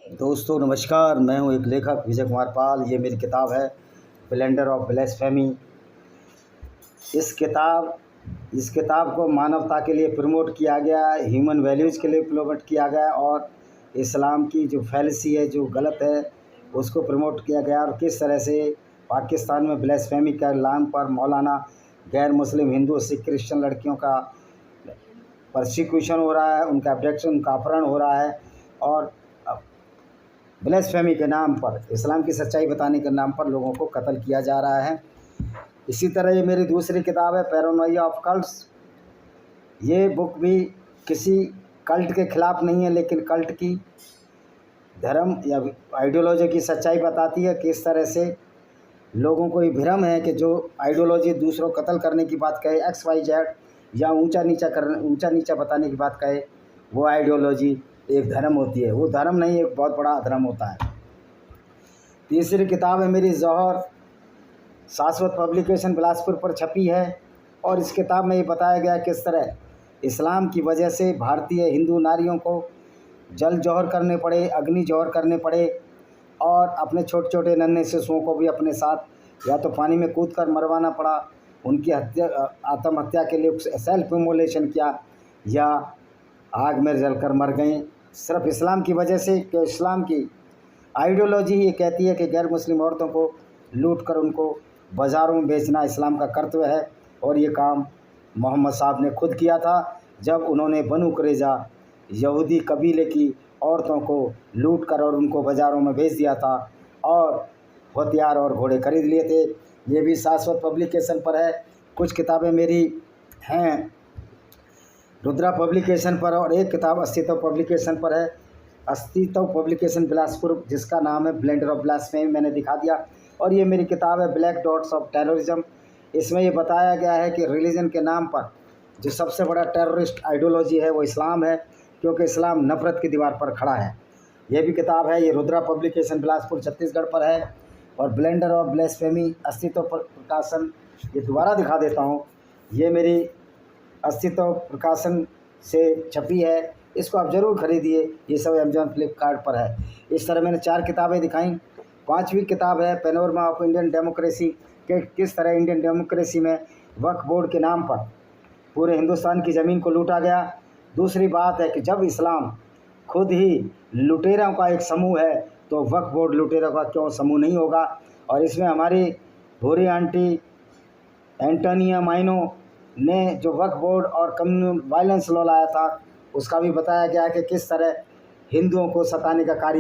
दोस्तों नमस्कार, मैं हूं एक लेखक विजय कुमार पाल। ये मेरी किताब है ब्लेंडर ऑफ ब्लास्फेमी। इस किताब को मानवता के लिए प्रमोट किया गया है, ह्यूमन वैल्यूज़ के लिए प्रमोट किया गया है और इस्लाम की जो फैलेसी है, जो गलत है, उसको प्रमोट किया गया। और किस तरह से पाकिस्तान में ब्लास्फेमी के नाम पर मौलाना गैर मुस्लिम हिंदू सिख क्रिश्चियन लड़कियों का प्रोसिक्यूशन हो रहा है, उनका अब्डक्शन, उनका अपहरण हो रहा है और ब्लास्फेमी के नाम पर, इस्लाम की सच्चाई बताने के नाम पर लोगों को कत्ल किया जा रहा है। इसी तरह ये मेरी दूसरी किताब है पैरानोइया ऑफ कल्ट्स। ये बुक भी किसी कल्ट के ख़िलाफ़ नहीं है, लेकिन कल्ट की धर्म या आइडियोलॉजी की सच्चाई बताती है। किस तरह से लोगों को ये भ्रम है कि जो आइडियोलॉजी दूसरों को कत्ल करने की बात कहे, XYZ, या ऊंचा नीचा बताने की बात कहे, वो आइडियोलॉजी एक धर्म होती है। वो धर्म नहीं, एक बहुत बड़ा अधर्म होता है। तीसरी किताब है मेरी जौहर, शाश्वत पब्लिकेशन बिलासपुर पर छपी है और इस किताब में ये बताया गया किस तरह इस्लाम की वजह से भारतीय हिंदू नारियों को जल जौहर करने पड़े, अग्नि जौहर करने पड़े और अपने छोटे छोटे नन्हे शिशुओं को भी अपने साथ या तो पानी में कूद कर मरवाना पड़ा, उनकी आत्महत्या के लिए सेल्फ इमोलेशन किया या आग में जलकर मर गए, सिर्फ इस्लाम की वजह से। कि इस्लाम की आइडियोलॉजी ये कहती है कि गैर मुस्लिम औरतों को लूट कर उनको बाज़ारों में बेचना इस्लाम का कर्तव्य है। और ये काम मोहम्मद साहब ने खुद किया था जब उन्होंने बनु कुरैज़ा यहूदी कबीले की औरतों को लूट कर और उनको बाज़ारों में बेच दिया था और हथियार और घोड़े खरीद लिए थे। ये भी शाश्वत पब्लिकेशन पर है। कुछ किताबें मेरी हैं रुद्रा पब्लिकेशन पर और एक किताब अस्तित्व पब्लिकेशन पर है। अस्तित्व पब्लिकेशन बिलासपुर, जिसका नाम है ब्लेंडर ऑफ ब्लास्फेमी, मैंने दिखा दिया। और ये मेरी किताब है ब्लैक डॉट्स ऑफ टेररिज्म। इसमें ये बताया गया है कि रिलीजन के नाम पर जो सबसे बड़ा टेररिस्ट आइडियोलॉजी है वो इस्लाम है, क्योंकि इस्लाम नफ़रत की दीवार पर खड़ा है। ये भी किताब है, ये रुद्रा पब्लिकेशन बिलासपुर छत्तीसगढ़ पर है। और ब्लेंडर ऑफ ब्लास्फेमी अस्तित्व प्रकाशन, ये दोबारा दिखा देता हूँ, ये मेरी अस्तित्व प्रकाशन से छपी है। इसको आप ज़रूर खरीदिए। ये सब अमेजॉन फ्लिपकार्ट पर है। इस तरह मैंने 4 किताबें दिखाई। 5वीं किताब है पैनोरमा ऑफ इंडियन डेमोक्रेसी, कि किस तरह इंडियन डेमोक्रेसी में वक्फ बोर्ड के नाम पर पूरे हिंदुस्तान की ज़मीन को लूटा गया। दूसरी बात है कि जब इस्लाम खुद ही लुटेरों का एक समूह है तो वक्फ बोर्ड लुटेरों का क्यों समूह नहीं होगा। और इसमें हमारी भूरी आंटी एंटोनिया माइनो ने जो वक्फ बोर्ड और कम्युनल वायलेंस लॉ लाया था, उसका भी बताया गया कि किस तरह हिंदुओं को सताने का कार्य